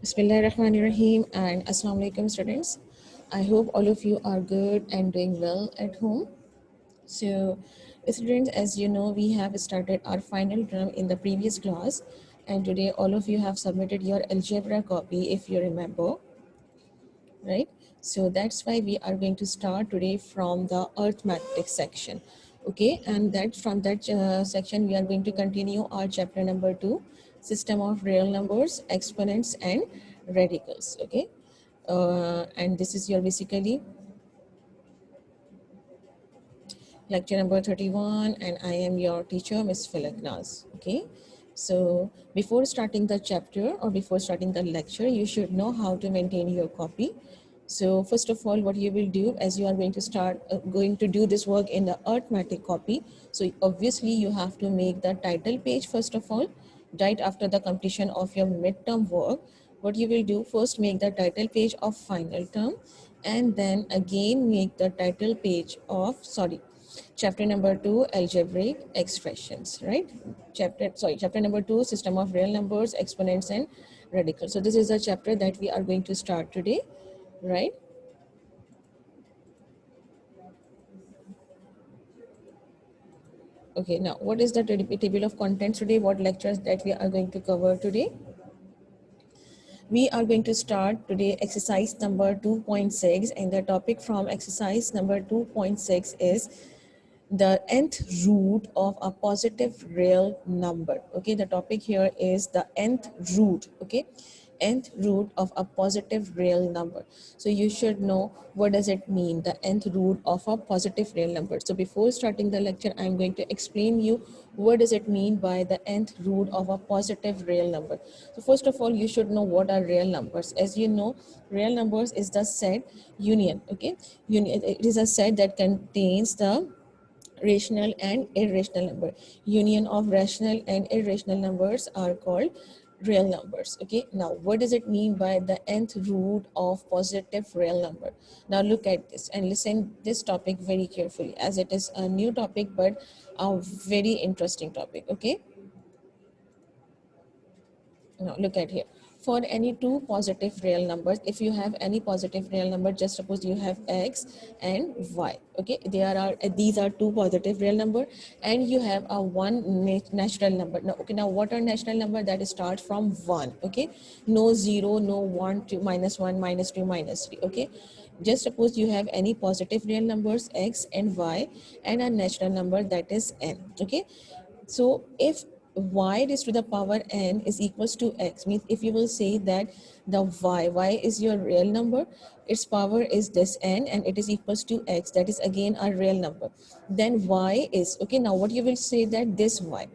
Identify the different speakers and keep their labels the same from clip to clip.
Speaker 1: Bismillahirrahmanirrahim and Assalamu alaikum students. I hope all of you are good and doing well at home. So students, as you know, we have started our final term in the previous class, and today all of you have submitted your algebra copy if you remember, right? So that's why we are going to start today from the arithmetic section. Okay, and that from that section we are going to continue our chapter number 2, system of real numbers, exponents and radicals. Okay, and this is your basically lecture number 31, and I am your teacher, Miss Falak Naz. Okay, so before starting the chapter or before starting the lecture, you should know how to maintain your copy. So first of all, what you will do, as you are going to start going to do this work in the arithmetic copy, so obviously you have to make the title page first of all, right after the completion of your midterm work. What you will do, first make the title page of final term, and then again make the title page of chapter number 2, algebraic expressions, right? Chapter number 2, system of real numbers, exponents and radicals. So this is a chapter that we are going to start today, right? Okay, now what is the table of contents today? What lectures that we are going to cover today? We are going to start today exercise number 2.6, and the topic from exercise number 2.6 is the nth root of a positive real number. Okay, the topic here is the nth root. Okay, nth root of a positive real number. So you should know what does it mean, the nth root of a positive real number. So before starting the lecture, I'm going to explain you what does it mean by the nth root of a positive real number. So first of all, you should know what are real numbers. As you know, real numbers is the set union. Okay, union, it is a set that contains the rational and irrational number. Union of rational and irrational numbers are called real numbers. Okay, now what does it mean by the nth root of positive real number? Now look at this and listen this topic very carefully, as it is a new topic but a very interesting topic. Okay, now look at here. For any two positive real numbers, if you have any positive real number, just suppose you have x and y. Okay, these are two positive real number, and you have a one natural number. Now, okay, now what are natural number? That starts from 1. Okay, no 0, no 1, 2, minus 1, minus 2, minus 3. Okay, just suppose you have any positive real numbers x and y, and a natural number that is n. Okay, so if y raised to the power n is equals to x, means if you will say that the y is your real number, its power is this n and it is equals to x, that is again a real number, then y is, okay, now what you will say that this y,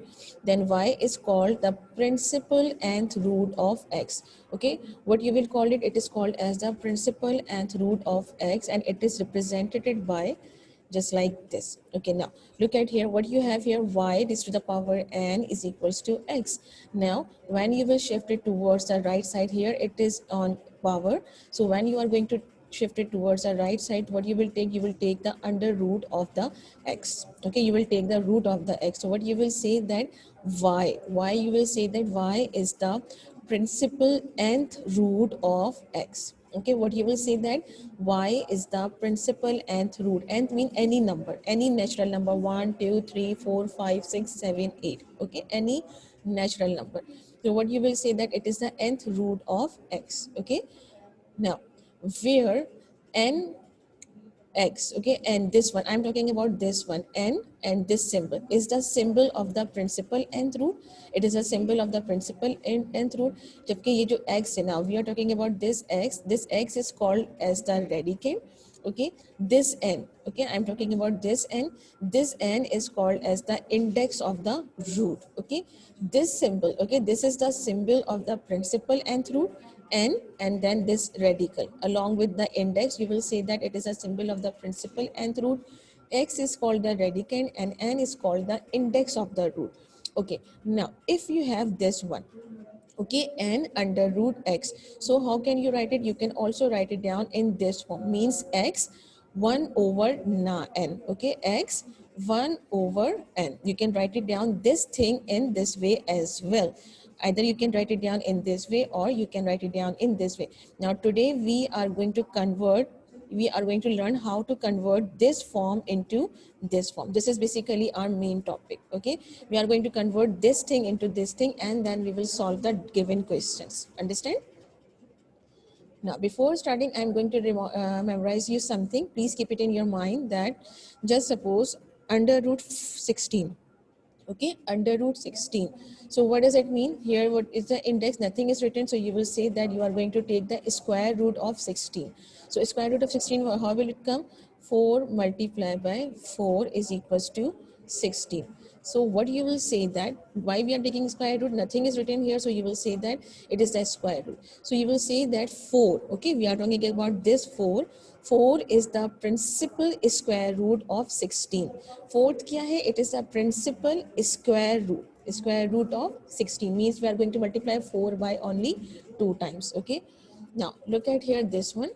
Speaker 1: then y is called the principal nth root of x. Okay, what you will call it, it is called as the principal nth root of x, and it is represented by just like this. Okay, now look at here, what you have here, y raised to the power n is equals to x. Now when you will shift it towards the right side, here it is on power, so when you are going to shift it towards the right side, what you will take, you will take the under root of the x. Okay, you will take the root of the x, so what you will say that y you will say that y is the principal nth root of x. Okay, what you will say that y is the principal nth root. Nth mean any number, any natural number, 1 2 3 4 5 6 7 8. Okay, any natural number. So what you will say that it is the nth root of x. Okay, now where n x, okay, and this one, I'm talking about this one, n, and this symbol is the symbol of the principal nth root. It is a symbol of the principal nth root. जबकि ये जो x है, now we are talking about this x is called as the radicand. Okay, this n, okay, I'm talking about this n is called as the index of the root. Okay, this symbol, okay, this is the symbol of the principal nth root, n, and then this radical along with the index, you will say that it is a symbol of the principal nth root. X is called the radicand and n is called the index of the root. Okay, now if you have this one, okay, n under root x, so how can you write it? You can also write it down in this form, means x 1 over n. Okay, x 1 over n, you can write it down this thing in this way as well. Either you can write it down in this way or you can write it down in this way. Now today we are going to learn how to convert this form into this form. This is basically our main topic. Okay, we are going to convert this thing into this thing, and then we will solve the given questions. Understand? Now, before starting, I'm going to memorize you something. Please keep it in your mind that just suppose under root 16. Okay, under root 16. So what does it mean? Here, what is the index? Nothing is written. So you will say that you are going to take the square root of 16. So square root of 16, how will it come? 4 multiplied by 4 is equals to 16. So what you will say that why we are taking square root, nothing is written here. So you will say that it is the square root. So you will say that 4, okay, we are talking about this 4. 4 is the principal square root of 16. Fourth kya hai? It is the principal square root. Square root of 16 means we are going to multiply 4 by only 2 times. Okay. Now look at here this one.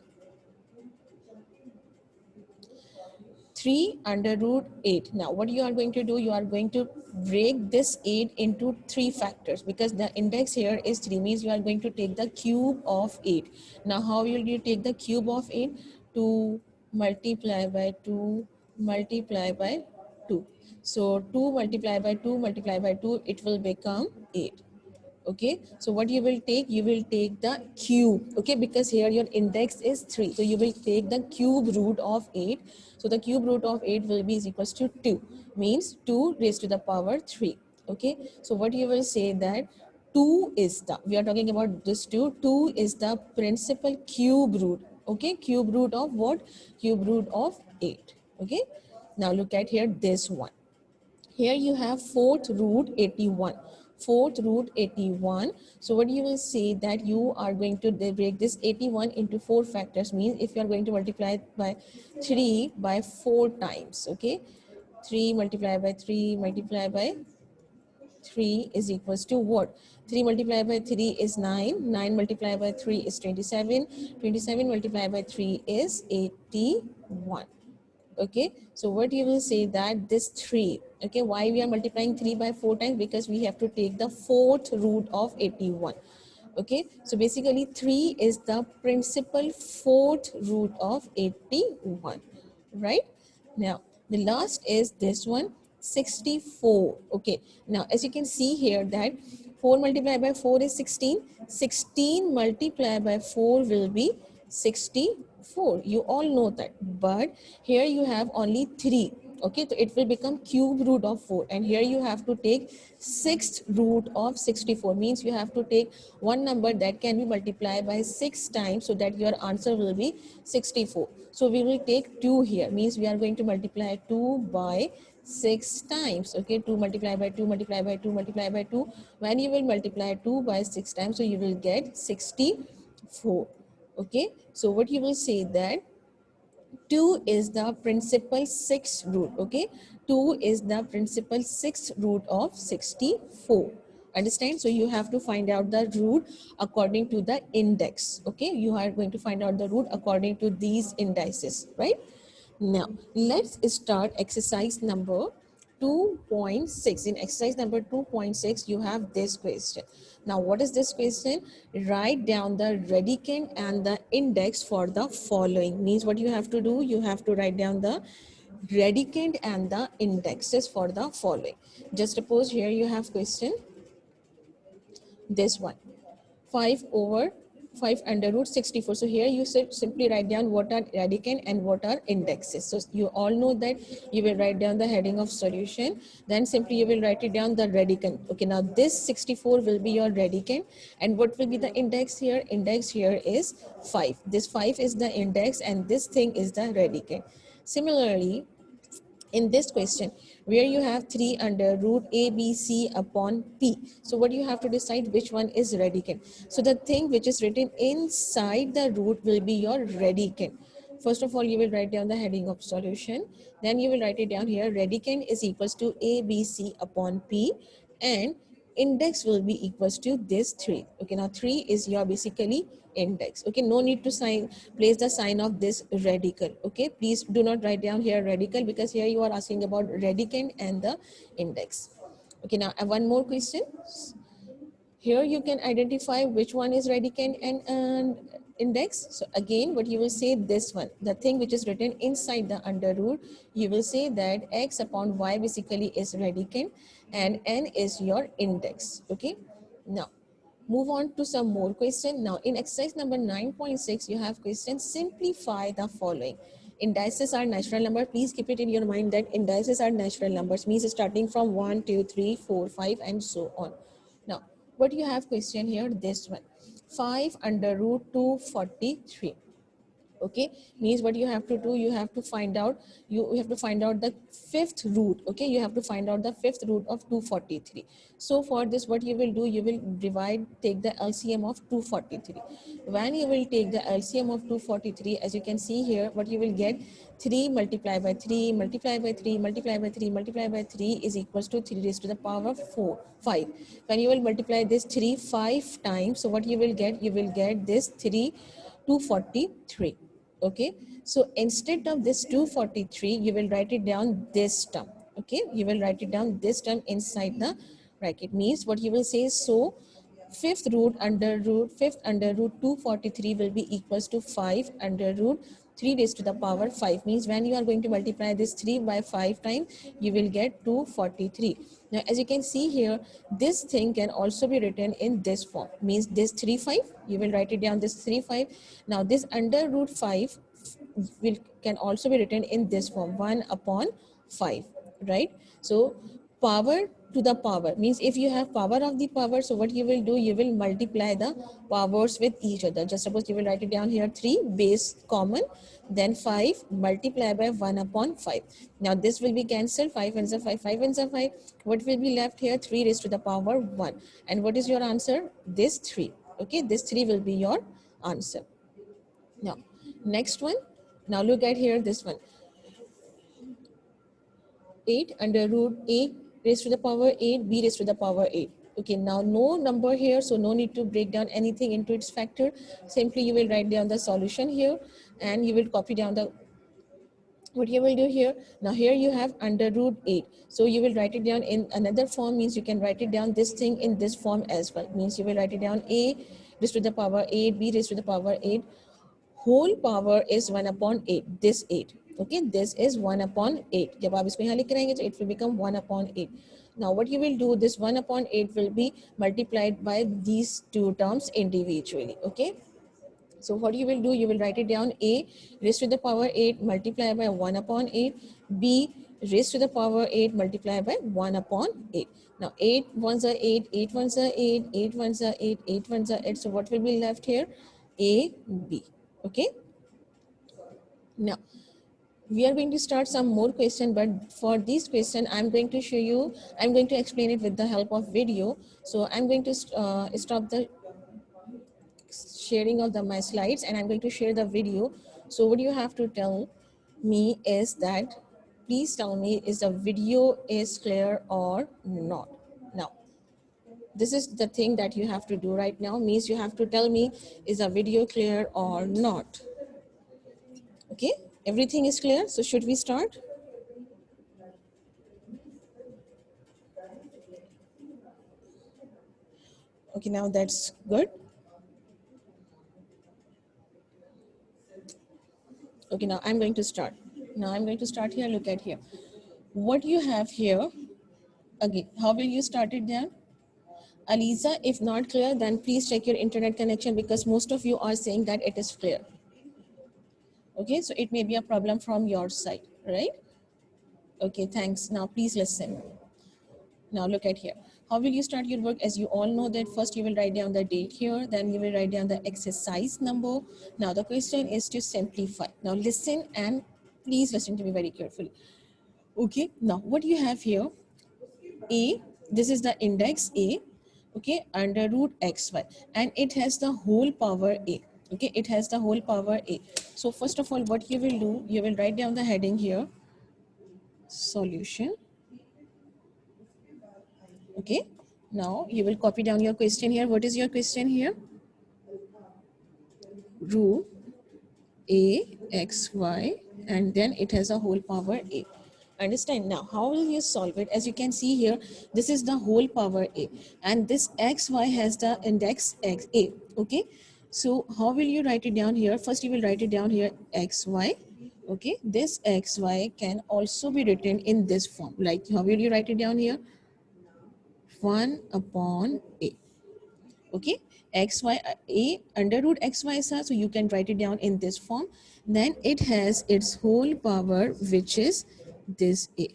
Speaker 1: 3 under root 8. Now what you are going to do, you are going to break this 8 into 3 factors, because the index here is 3, means you are going to take the cube of 8. Now how will you take the cube of 8? 2 multiply by 2 multiply by 2. So 2 multiply by 2 multiply by 2, it will become 8. Okay, so what you will take? You will take the cube. Okay, because here your index is 3, so you will take the cube root of 8. So the cube root of 8 will be is equals to 2, means 2 raised to the power 3. Okay, so what you will say that 2 is the, we are talking about this 2 is the principal cube root. Okay, cube root of what? Cube root of 8. Okay, now look at here this one. Here you have fourth root 81. Fourth root 81. So what you will say that you are going to break this 81 into 4 factors, means if you are going to multiply it by 3 by 4 times. Okay, 3 multiplied by 3 multiplied by 3 is equals to what? 3 multiplied by 3 is 9. 9 multiplied by 3 is 27. 27 multiplied by 3 is 81. Okay, so what you will say that this 3, okay, why we are multiplying 3 by 4 times? Because we have to take the fourth root of 81. Okay, so basically 3 is the principal fourth root of 81, right? Now the last is this one, 64. Okay, now as you can see here that 4 multiplied by 4 is 16. 16 multiplied by 4 will be 64. You all know that, but here you have only 3. Okay, so it will become cube root of 4, and here you have to take sixth root of 64, means you have to take one number that can be multiplied by 6 times, so that your answer will be 64. So we will take 2 here, means we are going to multiply 2 by 6 times. Okay, 2 multiply by 2 multiply by 2 multiply by 2. When you will multiply 2 by 6 times, so you will get 64. Okay, so what you will say that 2 is the principal sixth root. Okay, 2 is the principal sixth root of 64. Understand? So you have to find out the root according to the index. Okay, you are going to find out the root according to these indices, right? Now let's start exercise number 2.6. In exercise number 2.6, you have this question. Now what is this question? Write down the radicand and the index for the following. Means what you have to do, you have to write down the radicand and the indexes for the following. Just suppose here you have question, this one, 5 over 5 under root 64. So here you should simply write down what are radicand and what are indexes. So you all know that you will write down the heading of solution, then simply you will write it down the radicand. Okay, now this 64 will be your radicand, and what will be the index here? Index here is 5. This 5 is the index and this thing is the radicand. Similarly, in this question where you have 3 under root ABC upon P. So what you have to decide which one is radicand. So the thing which is written inside the root will be your radicand. First of all, you will write down the heading of solution. Then you will write it down here. Radicand is equals to ABC upon P, and index will be equals to this 3. Okay, now 3 is your basically index. Okay, no need to place the sign of this radical. Okay, please do not write down here radical, because here you are asking about radicand and the index. Okay, now one more question. Here you can identify which one is radicand and index. So again, what you will say, this one, the thing which is written inside the under root, you will say that x upon y basically is radicand and n is your index. Okay, now move on to some more question. Now in exercise number 9.6, you have question, simplify the following. Indices are natural number. Please keep it in your mind that indices are natural numbers, means starting from 1, 2, 3, 4, 5 and so on. Now what you have question here, this one, 5 under root 243. Okay, means what you have to do, you have to find out, you have to find out the fifth root. Okay, you have to find out the fifth root of 243. So for this, what you will do, you will divide, take the LCM of 243. When you will take the LCM of 243, as you can see here, what you will get, 3 multiplied by 3 multiplied by 3 multiplied by 3 multiplied by 3 is equals to 3 raised to the power 4 5. When you will multiply this 3 5 times, so what you will get, you will get this 3 243. Okay, so instead of this 243, you will write it down this term. Okay, you will write it down this term inside the bracket. Means what you will say, so fifth under root 243 will be equals to 5 under root 3 raised to the power 5. Means when you are going to multiply this 3 by 5 times, you will get 243. Now as you can see here, this thing can also be written in this form. Means this 3 5, you will write it down this 3 5. Now this under root 5 will can also be written in this form, 1 upon 5, right? So power to the power, means if you have power of the power, so what you will do, you will multiply the powers with each other. Just suppose you will write it down here, 3 base common, then 5 multiply by 1 upon 5. Now this will be cancelled, 5 and 5, 5 and 5. What will be left here, 3 raised to the power 1. And what is your answer? This 3. Okay, this 3 will be your answer. Now next one, now look at here, this one, 8 under root 8 raised to the power 8 b raised to the power 8. Okay, now no number here, so no need to break down anything into its factor. Simply you will write down the solution here and you will copy down the, what you will do here, now here you have under root 8, so you will write it down in another form. Means you can write it down this thing in this form as well. Means you will write it down a raised to the power 8 b raised to the power 8 whole power is 1 upon 8, this 8. Okay, this is 1 upon 8. जब आप इसको यहाँ लिख रहेंगे, so it will become 1 upon 8. Now what you will do, this 1 upon 8 will be multiplied by these two terms individually. Okay, so what you will do, you will write it down, a raised to the power 8 multiplied by 1 upon 8, b raised to the power 8 multiplied by 1 upon 8. Now 8 ones are 8, 8 ones are 8, 8 ones are 8, 8 ones are 8. So what will be left here? A, B. Okay. Now we are going to start some more question, but for this question I'm going to show you, I'm going to explain it with the help of video. So I'm going to stop the sharing of my slides and I'm going to share the video. So what you have to tell me is that, please tell me, is the video is clear or not. Now this is the thing that you have to do right now. Means you have to tell me, is the video clear or not. Okay, everything is clear, so should we start? Okay, now that's good. Okay, now I'm going to start. Now I'm going to start here. Look at here. What you have here, again, how will you start it then? Aliza, if not clear, then please check your internet connection because most of you are saying that it is clear. Okay, so it may be a problem from your side, right? Okay, thanks. Now please listen. Now look at here. How will you start your work? As you all know that first you will write down the date here, then you will write down the exercise number. Now the question is to simplify. Now listen and please listen to me very carefully. Okay, now what you have here, A, this is the index A, okay, under root xy, and it has the whole power A. Okay, it has the whole power A. So first of all, what you will do, you will write down the heading here, solution. Okay, now you will copy down your question here. What is your question here? Root a x y, and then it has a whole power A. Understand? Now how will you solve it? As you can see here, this is the whole power a, and this xy has the index x a. Okay, so how will you write it down here? First you will write it down here xy. Okay, this xy can also be written in this form. Like, how will you write it down here? 1 upon a. Okay, xy, a under root xy sir, so you can write it down in this form. Then it has its whole power, which is this a.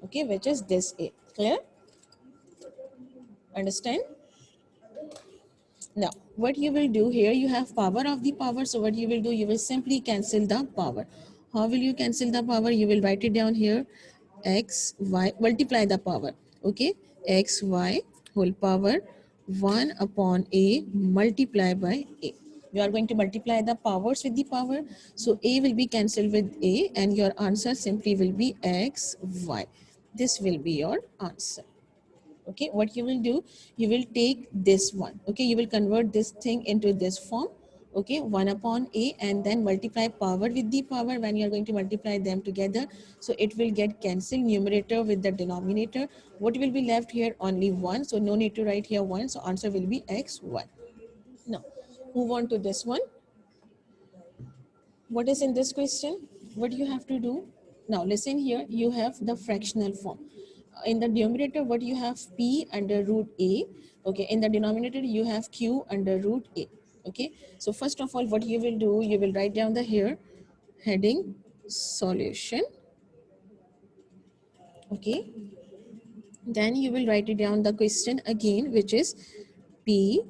Speaker 1: Okay, which is this a. Clear? Understand? Now what you will do here, you have power of the power, so what you will do, you will simply cancel the power. How will you cancel the power? You will write it down here, x y, multiply the power. Okay, x y whole power 1 upon a multiply by a. You are going to multiply the powers with the power, so a will be cancelled with a, and your answer simply will be x y. This will be your answer. Okay, what you will do, you will take this one. Okay, you will convert this thing into this form. Okay, 1 upon a, and then multiply power with the power. When you are going to multiply them together, so it will get cancelled, numerator with the denominator. What will be left here? Only 1, so no need to write here 1, so answer will be x1. Now move on to this one. What is in this question? What you have to do? Now listen here, you have the fractional form. In the numerator, what you have? P under root a. Okay, in the denominator you have q under root a. Okay, so first of all, what you will do, you will write down the here heading solution. Okay, then you will write it down the question again, which is p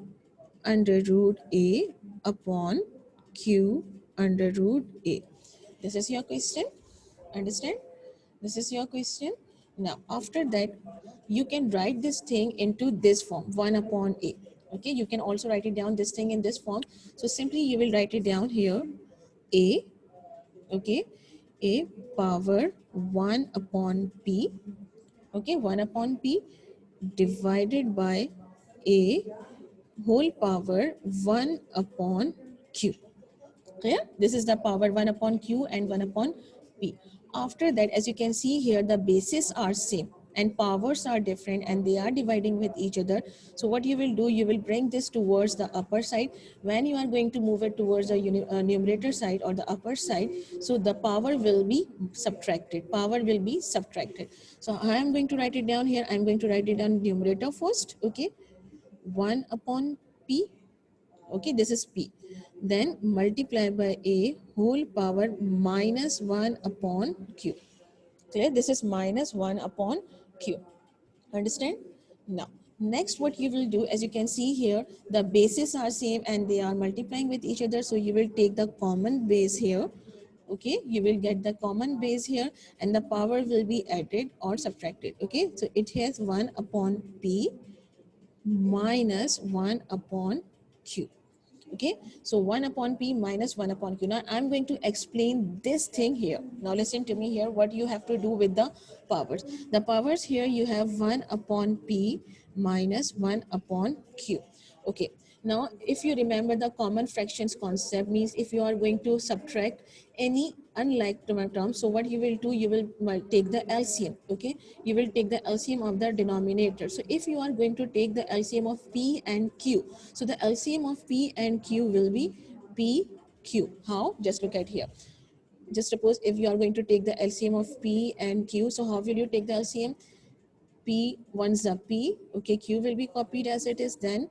Speaker 1: under root a upon q under root a. This is your question. Understand? This is your question. Now after that, you can write this thing into this form, 1 upon a. Okay, you can also write it down this thing in this form. So simply you will write it down here, a. Okay, a power 1 upon p. Okay, 1 upon p divided by a whole power 1 upon q. Clear? This is the power 1 upon q and 1 upon p. After that, as you can see here, the bases are same and powers are different, and they are dividing with each other. So what you will do, you will bring this towards the upper side. When you are going to move it towards the numerator side or the upper side, so the power will be subtracted. Power will be subtracted. So I am going to write it down here. I am going to write it down numerator first. Okay, 1 upon p. Okay, this is p. Then multiply by a whole power minus 1 upon q. Clear? This is minus 1 upon q. Understand? Now next, what you will do, as you can see here, the bases are same and they are multiplying with each other, so you will take the common base here. Okay, you will get the common base here, and the power will be added or subtracted. Okay, so it has 1 upon p minus 1 upon q. Okay, so 1 upon p minus 1 upon q. Now I'm going to explain this thing here. Now listen to me here, what you have to do with the powers. The powers here, you have 1 upon p minus 1 upon q. Okay, now if you remember the common fractions concept, means if you are going to subtract any unlike term, so what you will do, you will take the LCM. Okay, you will take the LCM of the denominator. So if you are going to take the LCM of p and q, so the LCM of p and q will be pq. How? Just look at here. Just suppose if you are going to take the LCM of p and q, so how will you take the LCM? P one's a p. Okay, q will be copied as it is, then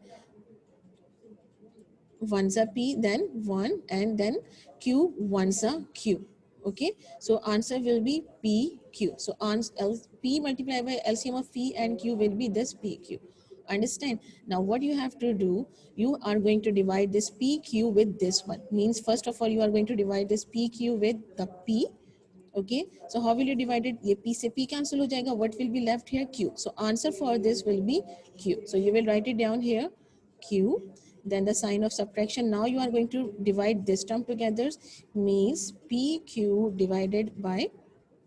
Speaker 1: 1's a p, then 1, and then q 1's a q. Okay, so answer will be pq. So p multiplied by LCM of p and q will be this pq. Understand? Now what you have to do, you are going to divide this pq with this one. Means first of all, you are going to divide this pq with the p. Okay, so how will you divide it? ये p से p cancel हो जाएगा. What will be left here? Q. So answer for this will be q. So you will write it down here, q. Then the sign of subtraction. Now you are going to divide this term together, means pq divided by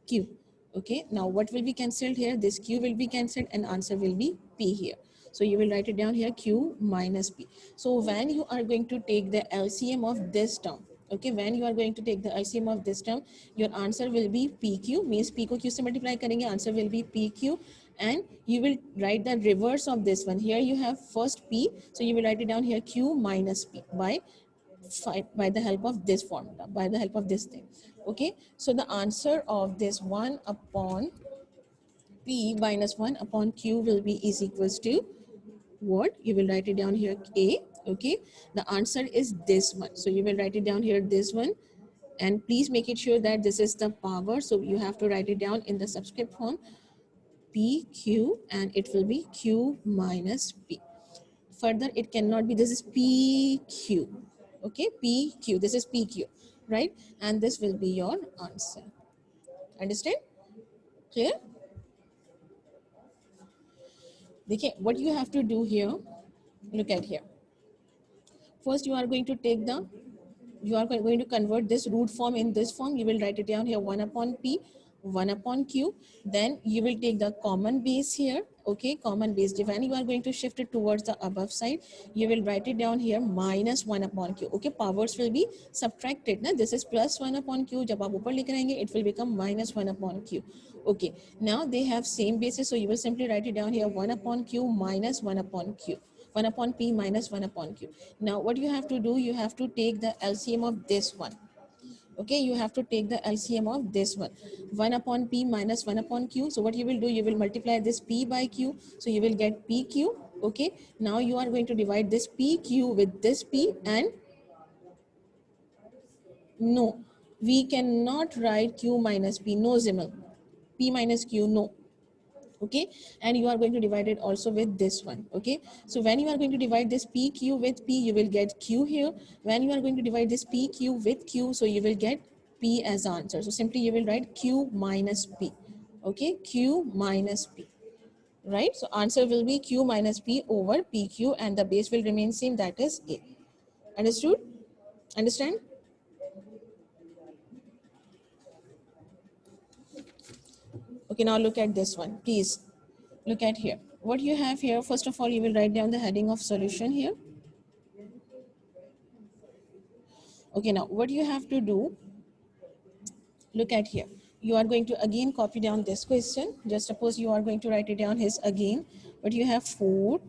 Speaker 1: q. Okay, now what will be cancelled here? This q will be cancelled and answer will be p here. So you will write it down here, q minus p. So when you are going to take the LCM of this term, Okay, when you are going to take the LCM of this term, your answer will be PQ, means P को Q से multiply करेंगे, answer will be PQ, and you will write the reverse of this one. Here you have first P, so you will write it down here Q minus P by the help of this formula, by the help of this thing. Okay, so the answer of this 1 upon P minus 1 upon Q will be is equals to what? You will write it down here A. Okay, the answer is this one, so you will write it down here this one, and please make it sure that this is the power, so you have to write it down in the subscript form PQ, and it will be Q minus P. Further, it cannot be, this is PQ. Okay, PQ, this is PQ, right? And this will be your answer. Understand? Clear? Okay, what you have to do here, look at here. First, you are going to take the, you are going to convert this root form in this form. You will write it down here 1 upon P, 1 upon Q. Then you will take the common base here. Okay, common base. When you are going to shift it towards the above side, you will write it down here minus 1 upon Q. Okay, powers will be subtracted. Now this is plus 1 upon Q. जब आप ऊपर लिख रहेंगे, it will become minus 1 upon Q. Okay, now they have same basis, so you will simply write it down here 1 upon Q minus 1 upon Q. 1 upon P minus 1 upon Q. Now what you have to do, you have to take the LCM of this one. Okay, you have to take the LCM of this one. 1 upon P minus 1 upon Q. So what you will do, you will multiply this P by Q. So you will get PQ. Okay, now you are going to divide this PQ with this P, and no, we cannot write Q minus P. No, Zimel. P minus Q, no. Okay, and you are going to divide it also with this one. Okay, so when you are going to divide this PQ with P, you will get Q here. When you are going to divide this PQ with Q, so you will get P as answer. So simply you will write Q minus P. Okay, Q minus P, right? So answer will be Q minus P over PQ, and the base will remain same, that is A. Understood? Understand? Okay, now look at this one, please. Look at here. What you have here, first of all, you will write down the heading of solution here. Okay, now what you have to do, look at here. You are going to again copy down this question. Just suppose you are going to write it down his again, but you have 4,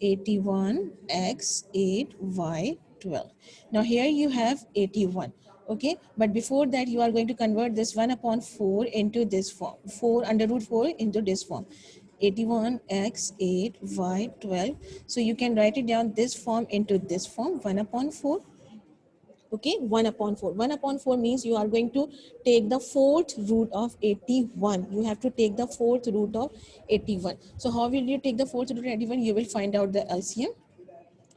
Speaker 1: 81, x, 8, y, 12. Now here you have 81. Okay, but before that you are going to convert this 1 upon 4 into this form, 4 under root 4 into this form, 81 x 8 y 12. So you can write it down this form into this form, 1 upon 4. Okay, 1 upon 4. 1 upon 4 means you are going to take the fourth root of 81. You have to take the fourth root of 81. So how will you take the fourth root of 81? You will find out the LCM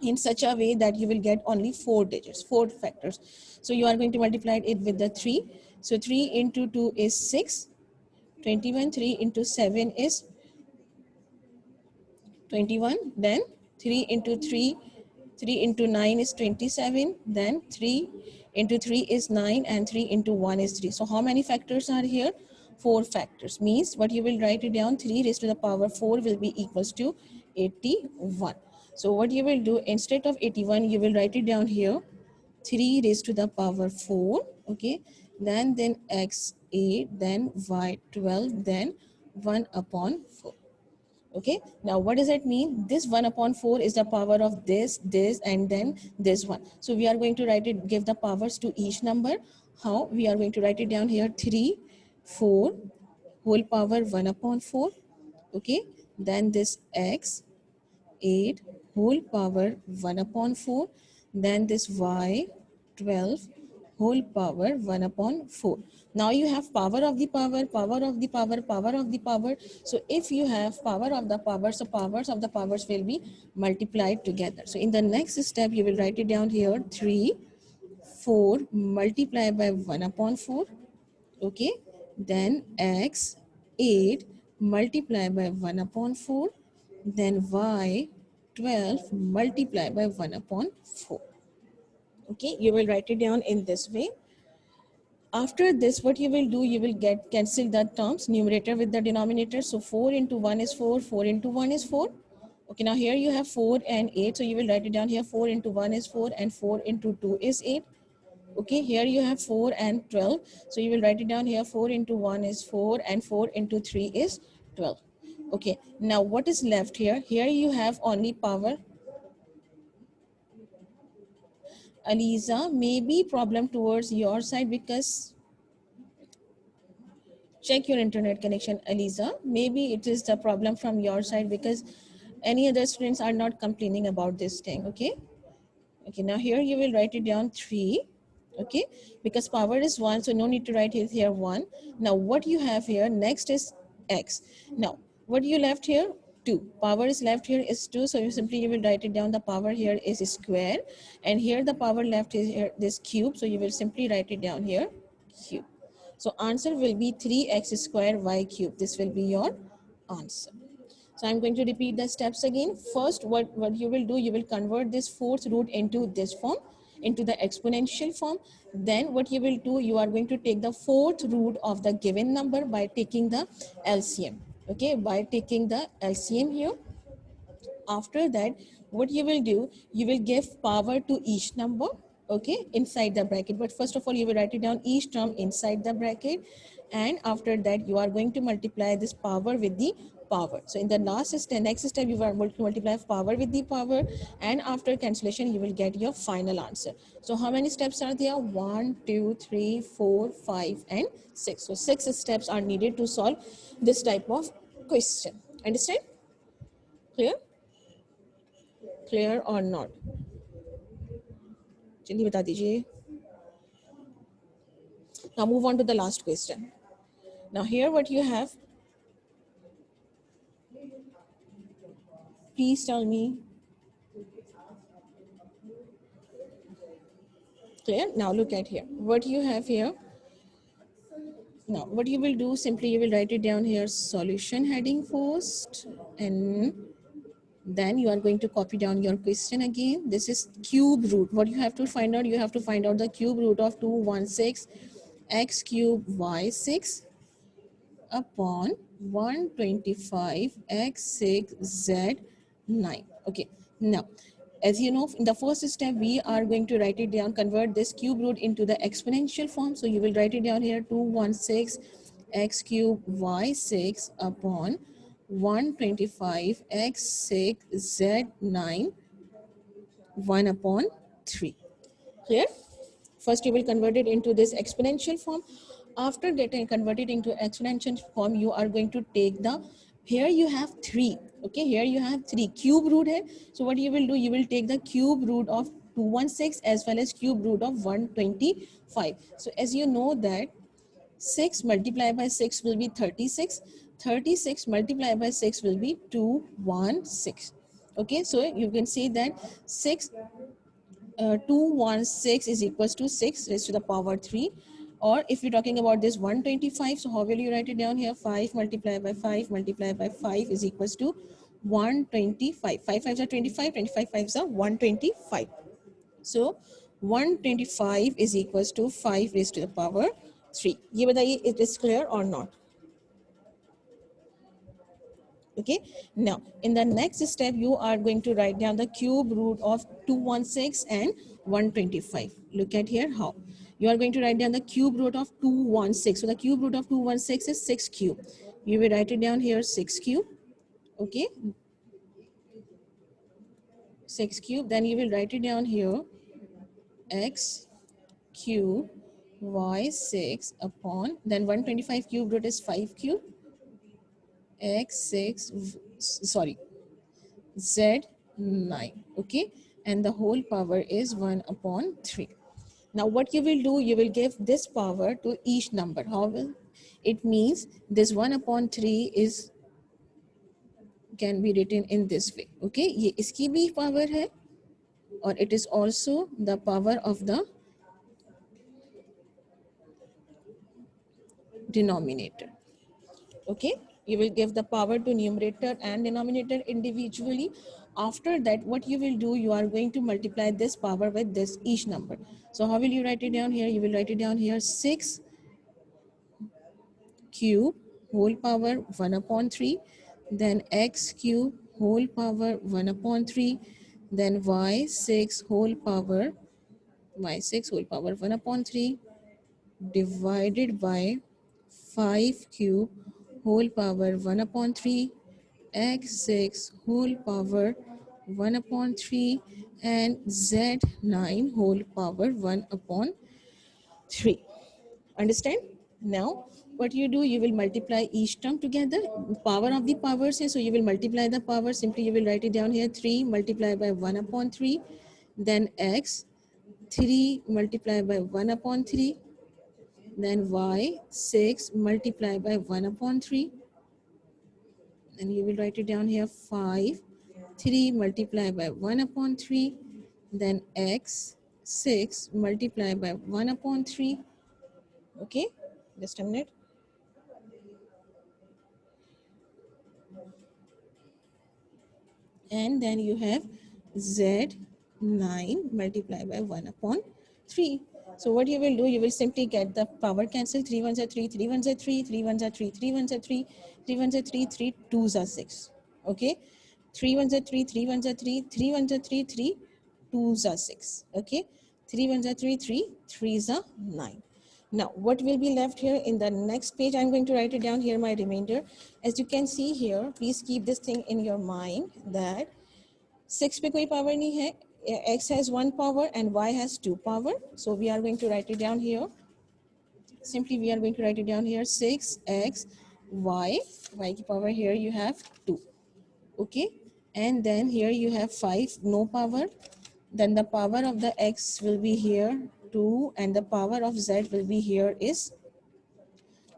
Speaker 1: in such a way that you will get only 4 digits, 4 factors. So you are going to multiply it with the 3. So 3 into 2 is 6. 21, 3 into 7 is 21. Then 3 into 3, 3 into 9 is 27. Then 3 into 3 is 9, and 3 into 1 is 3. So how many factors are here? 4 factors. Means what you will write it down, 3 raised to the power 4 will be equals to 81. So what you will do, instead of 81, you will write it down here 3 raised to the power 4. Okay, then x 8, then y 12, then 1 upon 4. Okay, now what does it mean? This 1 upon 4 is the power of this, and then this one. So we are going to write it, give the powers to each number. How? We are going to write it down here 3, 4 whole power 1 upon 4. Okay, then this x 8 whole power 1 upon 4. Then this y 12 whole power 1 upon 4. Now you have power of the power, power of the power, power of the power. So if you have power of the power, so powers of the powers will be multiplied together. So in the next step, you will write it down here 3, 4 multiplied by 1 upon 4. Okay, then x 8 multiplied by 1 upon 4. Then y 12 multiplied by 1 upon 4. Okay, you will write it down in this way. After this, what you will do, you will get cancel the terms, numerator with the denominator. So 4 into 1 is 4, 4 into 1 is 4. Okay, now here you have 4 and 8. So you will write it down here. 4 into 1 is 4 and 4 into 2 is 8. Okay, here you have 4 and 12. So you will write it down here. 4 into 1 is 4 and 4 into 3 is 12. Okay, now what is left here? Here you have only power. Aliza, maybe problem towards your side because check your internet connection, Aliza. Maybe it is the problem from your side because any other students are not complaining about this thing. Okay. Okay, now here you will write it down 3. Okay, because power is 1, so no need to write it here 1. Now what you have here next is x. Now what you left here? 2. Power is left here is 2, so you will write it down. The power here is square, and here the power left is here this cube, so you will simply write it down here cube. So answer will be 3x square y cube. This will be your answer. So I'm going to repeat the steps again. First, what you will do, you will convert this fourth root into this form, into the exponential form. Then what you will do, you are going to take the fourth root of the given number by taking the LCM. Okay, by taking the LCM here. After that, what you will do, you will give power to each number, okay, inside the bracket. But first of all, you will write it down each term inside the bracket, and after that you are going to multiply this power with the power. So in the last step, next step, you are going to multiply power with the power, and after cancellation you will get your final answer. So how many steps are there? 1, 2, 3, 4, 5 and 6. So 6 steps are needed to solve this type of question. Understand? Clear? Clear or not? जल्दी बता दीजिए. Now move on to the last question. Now here what you have, please tell me. Clear? Now look at here. What you have here. Now what you will do, simply you will write it down here, solution heading first, and then you are going to copy down your question again. This is cube root. What you have to find out, you have to find out the cube root of 216 x cube y6 upon 125 x6 z9. Okay, now as you know, in the first step we are going to write it down, convert this cube root into the exponential form. So you will write it down here, 216 x cube y6 upon 125 x6 z9 1 upon 3. Clear? First, you will convert it into this exponential form. After getting converted into exponential form, you are going to take the, here you have 3. Okay, here you have 3 cube root here. So what you will do, you will take the cube root of 216 as well as cube root of 125. So as you know that 6 multiplied by 6 will be 36. 36 multiplied by 6 will be 216. Okay, so you can see that 6 216 is equals to 6 raised to the power 3. Or if you're talking about this 125, so how will you write it down here? 5 multiplied by 5 multiplied by 5 is equals to 125. 5 5s are 25, 25 5s are 125. So 125 is equals to 5 raised to the power 3. ये बताइए, it is clear or not? Okay, now in the next step you are going to write down the cube root of 216 and 125. Look at here how you are going to write down the cube root of 216. So the cube root of 216 is 6 cube. You will write it down here 6 cube. Okay, 6 cube. Then you will write it down here x cube y6 upon, then 125 cube root is 5 cube x6 sorry z9. Okay, and the whole power is 1 upon 3. Now what you will do, you will give this power to each number. How will it? Means this 1 upon 3 is can be written in this way. Okay, ये इसकी भी power है, or it is also the power of the denominator. Okay, you will give the power to numerator and denominator individually. After that, what you will do, you are going to multiply this power with this each number. So how will you write it down here? You will write it down here 6 cube whole power 1 upon 3, then x cube whole power 1 upon 3, then y6 whole power, y6 whole power 1 upon 3 divided by 5 cube whole power 1 upon 3, x6 whole power 1 upon 3, and z9 whole power 1 upon 3. Understand? Now, what you do, you will multiply each term together. Power of the powers here, so you will multiply the power. Simply, you will write it down here. 3 multiplied by 1 upon 3, then x, 3 multiplied by 1 upon 3, then y, 6 multiplied by 1 upon 3, and you will write it down here. 5, 3 multiplied by 1 upon 3, then x, 6 multiplied by 1 upon 3. Okay, just a minute. And then you have z9 multiplied by 1 upon 3. So what you will do, you will simply get the power cancel. 3 ones are 3, 3 ones are 3, 3 ones are 3, 3 ones are 3, 3 ones are 3, 3 twos are 6. Okay, 3 ones are 3, 3 ones are 3, 3 ones are 3, 3 twos are 6. Okay, 3 ones are 3, 3 threes are 9. Now, what will be left here in the next page? I'm going to write it down here, my remainder. As you can see here, please keep this thing in your mind that 6 पे कोई power नहीं है. X has 1 power and Y has 2 power. So we are going to write it down here. Simply we are going to write it down here. 6x y. Y की power here you have 2. Okay. And then here you have 5, no power. Then the power of the x will be here 2 and the power of z will be here is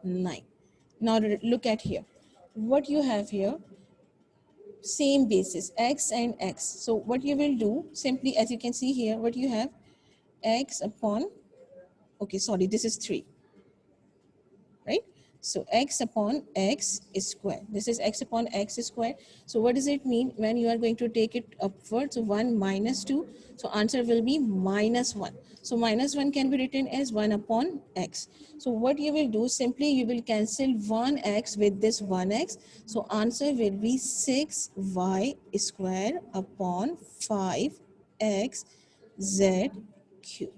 Speaker 1: 9. Now look at here. What you have here, same basis, x and x. So what you will do, simply as you can see here, what you have, x upon, okay, sorry, this is 3, right? So x upon x is square. This is x upon x is square. So what does it mean when you are going to take it upwards? So 1 minus 2. So answer will be minus 1. So minus 1 can be written as 1 upon x. So what you will do, simply you will cancel 1x with this 1x. So answer will be 6y square upon 5x z cube.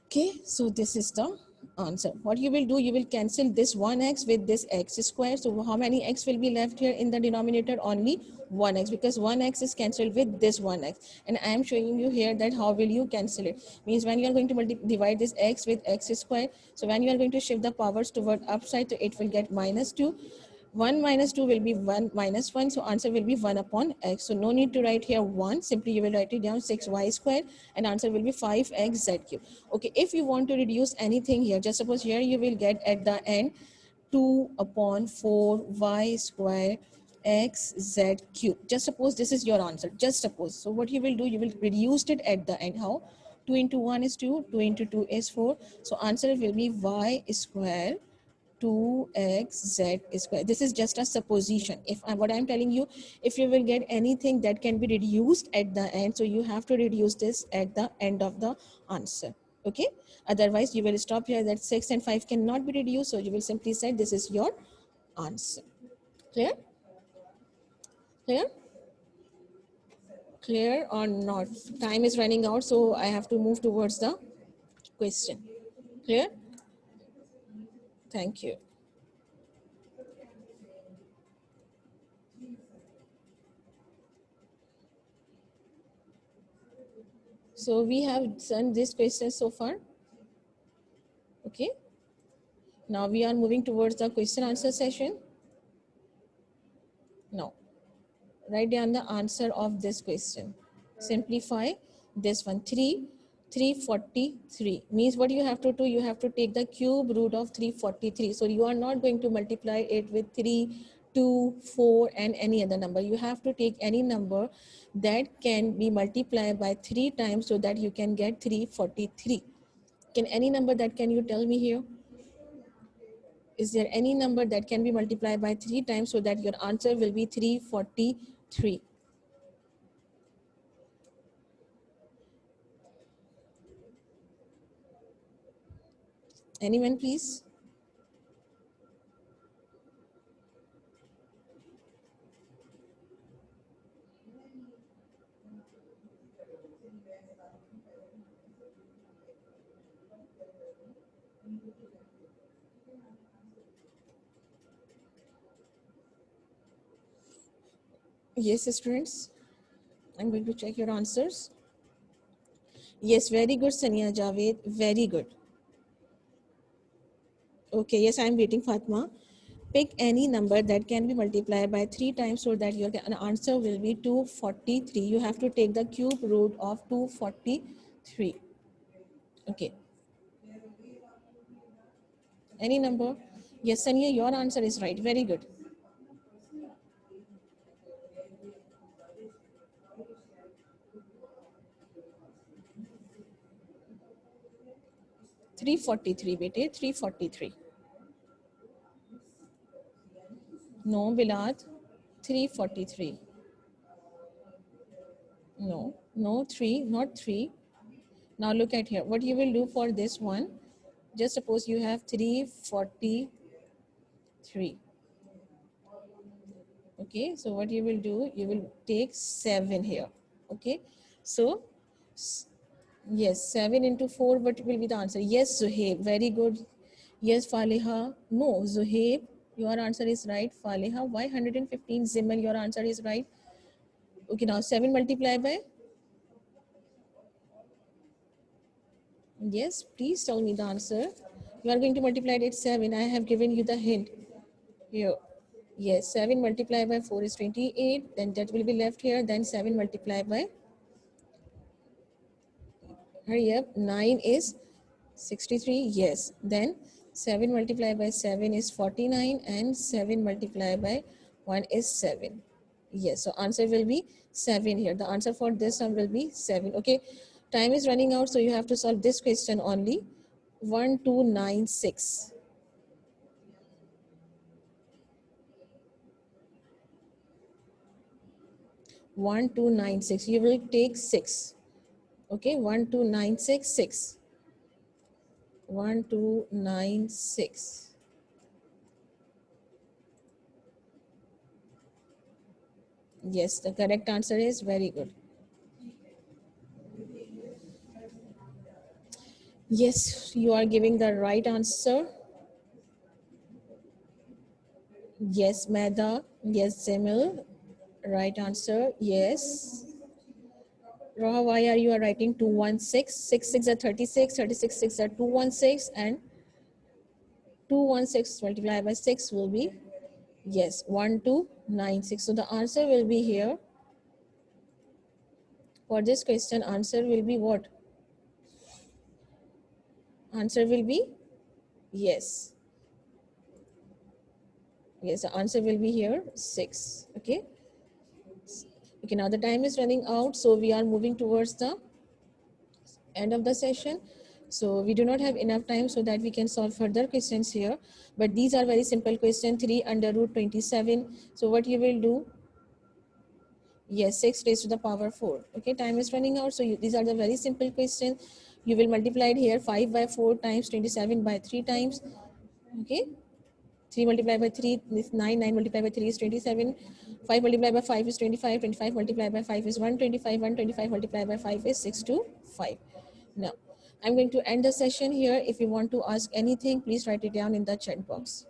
Speaker 1: Okay, so this is the answer. What you will do, you will cancel this 1x with this x square. So how many x will be left here in the denominator? Only 1x, because 1x is cancelled with this 1x. And I am showing you here that how will you cancel it. Means when you are going to divide this x with x square. So when you are going to shift the powers toward upside, so it will get minus 2. 1 minus 2 will be 1 minus 1. So answer will be 1 upon x. So no need to write here 1. Simply you will write it down 6y square and answer will be 5x z cube. Okay, if you want to reduce anything here, just suppose here you will get at the end 2 upon 4y square x z cube. Just suppose this is your answer. Just suppose. So what you will do, you will reduce it at the end. How? 2 into 1 is 2, 2 into 2 is 4. So answer will be y square 2xz square. This is just a supposition. If what I'm telling you, if you will get anything that can be reduced at the end, so you have to reduce this at the end of the answer. Okay, otherwise you will stop here that 6 and 5 cannot be reduced, so you will simply say this is your answer. Clear? Clear? Clear or not? Time is running out, so I have to move towards the question. Clear? Thank you. So we have done this question so far. Okay. Now we are moving towards the question answer session. Now, write down the answer of this question. Simplify this one. 343 means what you have to do, you have to take the cube root of 343. So you are not going to multiply it with 3, 2, 4 and any other number. You have to take any number that can be multiplied by 3 times so that you can get 343. Can any number that can you tell me here? Is there any number that can be multiplied by 3 times so that your answer will be 343? Anyone, please? Yes, students. I'm going to check your answers. Yes, very good, Sania Javed. Very good. Okay, yes, I'm waiting, Fatma. Pick any number that can be multiplied by 3 times so that your answer will be 243. You have to take the cube root of 243. Okay, any number? Yes, Sania, your answer is right. Very good. 343, bete, 343. No, Bilad, 343. No, no, 3, not 3. Now look at here. What you will do for this one, just suppose you have 343. Okay, so what you will do, you will take 7 here. Okay, so yes, 7 into 4, what will be the answer? Yes, Zuhaib, very good. Yes, Faliha. No, Zuhaib, your answer is right. Faliha, why 115? Zimmel, your answer is right. Okay, now 7 multiplied by? Yes, please tell me the answer. You are going to multiply it 7. I have given you the hint here. Yes, 7 multiplied by 4 is 28. Then that will be left here. Then 7 multiplied by, hurry up, 9 is 63. Yes. Then 7 multiplied by 7 is 49. And 7 multiplied by 1 is 7. Yes. So answer will be 7 here. The answer for this sum will be 7. Okay. Time is running out. So you have to solve this question only. 1296. 1296. You will take 6. Okay. 12966. 1296. Yes, the correct answer is very good. Yes, you are giving the right answer. Yes, Meda. Yes, Zemil. Right answer. Yes. Roha, why are you writing 216? 6 6 are 36, 36 6 are 216, and 216 multiplied by 6 will be, yes, 1296. So the answer will be here. For this question, answer will be what? Answer will be yes. Yes, the answer will be here 6. Okay. Okay, now the time is running out, so we are moving towards the end of the session. So we do not have enough time so that we can solve further questions here. But these are very simple questions. 3 under root 27. So what you will do? Yes, 6 raised to the power 4. Okay, time is running out. So these are the very simple questions. You will multiply it here 5 by 4 times 27 by 3 times. Okay. 3 multiplied by 3 is 9, 9 multiplied by 3 is 27, 5 multiplied by 5 is 25, 25 multiplied by 5 is 125, 125 multiplied by 5 is 625. Now, I'm going to end the session here. If you want to ask anything, please write it down in the chat box.